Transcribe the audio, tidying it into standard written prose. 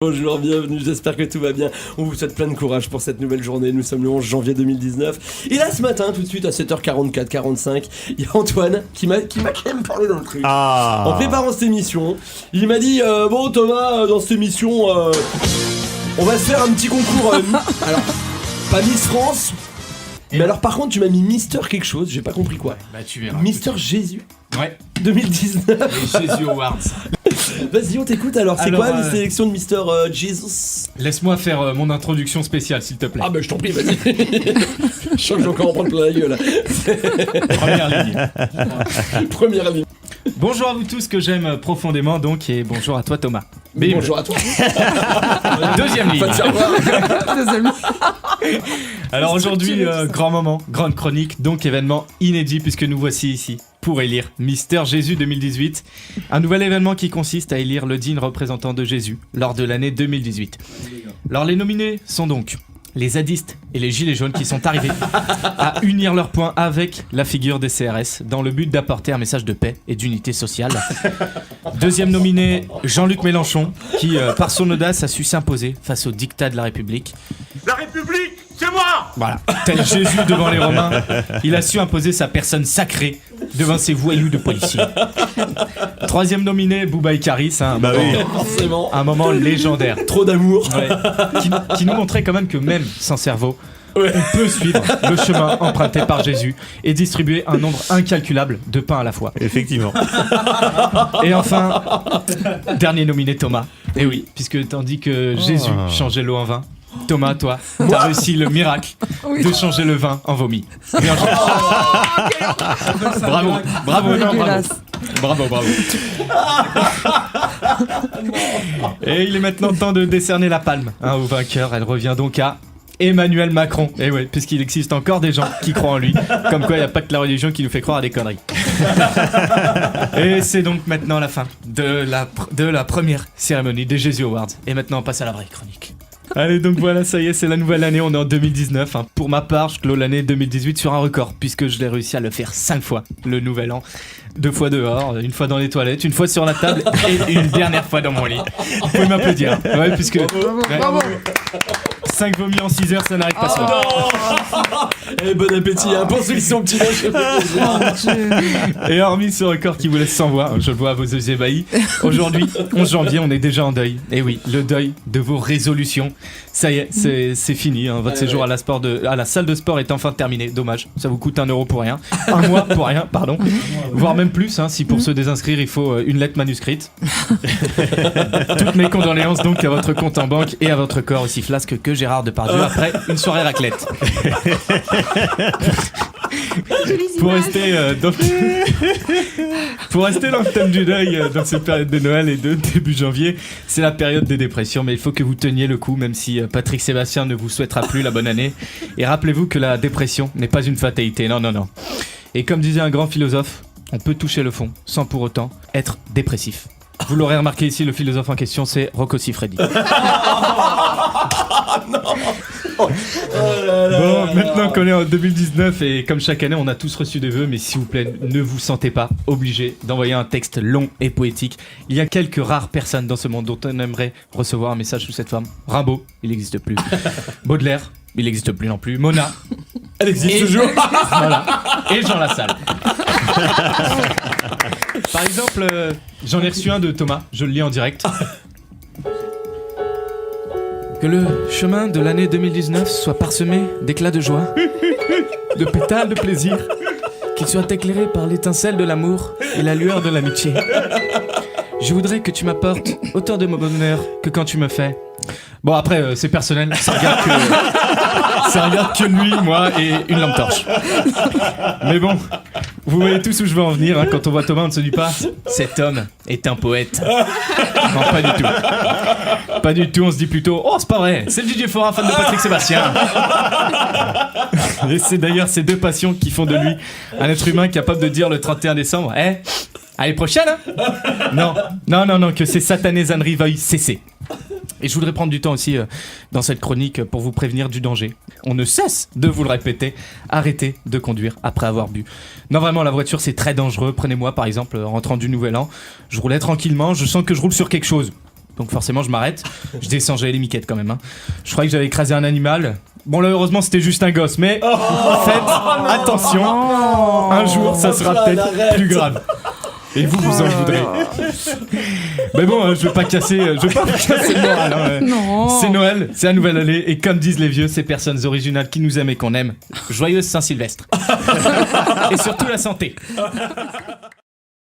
Bonjour, bienvenue, j'espère que tout va bien. On vous souhaite plein de courage pour cette nouvelle journée. Nous sommes le 11 janvier 2019. Et là, ce matin, tout de suite, à 7h44, 45, il y a Antoine qui m'a quand même parlé dans le truc. En préparant cette émission, il m'a dit bon, Thomas, dans cette émission, on va se faire un petit concours. Alors, pas Miss France, mais alors par contre, tu m'as mis Mister quelque chose, j'ai pas compris quoi. Bah, tu verras. Mister Jésus. Ouais. 2019. Les Jésus Awards. Vas-y, on t'écoute alors. C'est Alors, quoi la sélection de Mister Jesus? Laisse-moi faire mon introduction spéciale, s'il te plaît. Ah bah je t'en prie, vas-y. Je sens que je vais encore en prendre plein la gueule. Première ligne. Première ligne. Bonjour à vous tous que j'aime profondément, donc, et bonjour à toi, Thomas. Bim. Bonjour à toi. Deuxième ligne. Pas de savoir. Alors aujourd'hui, grand moment, grande chronique, donc événement inédit puisque nous voici ici pour élire Mister Jésus 2018. Un nouvel événement qui consiste à élire le digne représentant de Jésus lors de l'année 2018. Alors les nominés sont donc les zadistes et les gilets jaunes qui sont arrivés à unir leurs points avec la figure des CRS dans le but d'apporter un message de paix et d'unité sociale. Deuxième nominé, Jean-Luc Mélenchon qui par son audace a su s'imposer face au diktat de la République. La République, c'est moi! Voilà, tel Jésus devant les Romains, il a su imposer sa personne sacrée devant ces voyous de policiers. Troisième nominé, Boubaï Karis, Forcément. un moment légendaire. Trop d'amour. Ouais, qui nous montrait quand même que même sans cerveau, on peut suivre le chemin emprunté par Jésus et distribuer un nombre incalculable de pains à la fois. Effectivement. Et enfin, dernier nominé, Thomas. Et oui, puisque tandis que Jésus changeait l'eau en vin, Thomas, toi, t'as réussi le miracle de changer le vin en vomi. Bien joué. Bravo, bravo, non, bravo. Bravo. Et il est maintenant temps de décerner la palme au vainqueur. Elle revient donc à Emmanuel Macron. Et oui, puisqu'il existe encore des gens qui croient en lui. Comme quoi, il n'y a pas que la religion qui nous fait croire à des conneries. Et c'est donc maintenant la fin de la première cérémonie des Jésus Awards. Et maintenant, on passe à la vraie chronique. Allez, donc voilà, ça y est, c'est la nouvelle année, on est en 2019. Pour ma part, je clôt l'année 2018 sur un record, puisque je l'ai réussi à le faire 5 fois, le nouvel an. 2 fois dehors, une fois dans les toilettes, une fois sur la table et une dernière fois dans mon lit. Vous pouvez m'applaudir. Ouais, puisque... Bravo. 5 vomis en 6 heures, ça n'arrive pas souvent. Et bon appétit, pour ceux qui sont petits Et hormis ce record qui vous laisse sans voix, je le vois à vos yeux ébahis, aujourd'hui, 11 janvier, on est déjà en deuil. Et oui, le deuil de vos résolutions. Ça y est, c'est fini. Votre séjour à la salle de sport est enfin terminé. Dommage, ça vous coûte 1 euro pour rien. 1 mois pour rien, pardon. Voire même plus, si pour se désinscrire, il faut une lettre manuscrite. Toutes mes condoléances donc à votre compte en banque et à votre corps aussi flasque que Gérard Depardieu après une soirée raclette. Pour rester dans le thème du deuil dans cette période de Noël et de début janvier, c'est la période des dépressions, mais il faut que vous teniez le coup, même si Patrick Sébastien ne vous souhaitera plus la bonne année. Et rappelez-vous que la dépression n'est pas une fatalité, non. Et comme disait un grand philosophe, on peut toucher le fond sans pour autant être dépressif. Vous l'aurez remarqué ici, le philosophe en question, c'est Rocco Siffredi. Bon, maintenant qu'on est en 2019 et comme chaque année, on a tous reçu des vœux, mais s'il vous plaît, ne vous sentez pas obligé d'envoyer un texte long et poétique. Il y a quelques rares personnes dans ce monde dont on aimerait recevoir un message sous cette forme. Rimbaud, il n'existe plus. Baudelaire, il n'existe plus non plus. Mona, elle existe toujours. Voilà. Et Jean Lassalle. Par exemple, j'en ai reçu un de Thomas, je le lis en direct. Que le chemin de l'année 2019 soit parsemé d'éclats de joie, de pétales de plaisir, qu'il soit éclairé par l'étincelle de l'amour et la lueur de l'amitié. Je voudrais que tu m'apportes autant de mon bonheur que quand tu me fais. Bon, après, c'est personnel, ça regarde que lui, moi et une lampe torche. Mais bon, vous voyez tous où je veux en venir, quand on voit Thomas, on ne se dit pas « cet homme est un poète ». Non, pas du tout. Pas du tout, on se dit plutôt « oh, c'est pas vrai, c'est le DJ Forain, fan de Patrick Sébastien ». Et c'est d'ailleurs ces deux passions qui font de lui un être humain capable de dire le 31 décembre « Allez, prochaine, hein ?» Non, que ces satanées âneries veuillent cesser. Et je voudrais prendre du temps aussi dans cette chronique pour vous prévenir du danger. On ne cesse de vous le répéter, arrêtez de conduire après avoir bu. Non, vraiment, la voiture c'est très dangereux. Prenez-moi par exemple, en rentrant du nouvel an, je roulais tranquillement, je sens que je roule sur quelque chose. Donc forcément, je m'arrête. Je descends, j'avais les miquettes quand même. Je croyais que j'avais écrasé un animal. Bon, là, heureusement, c'était juste un gosse. Mais faites attention. Un jour, ça sera peut-être plus grave. Et vous en voudrez. Mais bon, je veux pas casser le moral. Non. C'est Noël, c'est la nouvelle année. Et comme disent les vieux, ces personnes originales qui nous aiment et qu'on aime, joyeuse Saint-Sylvestre. Et surtout la santé.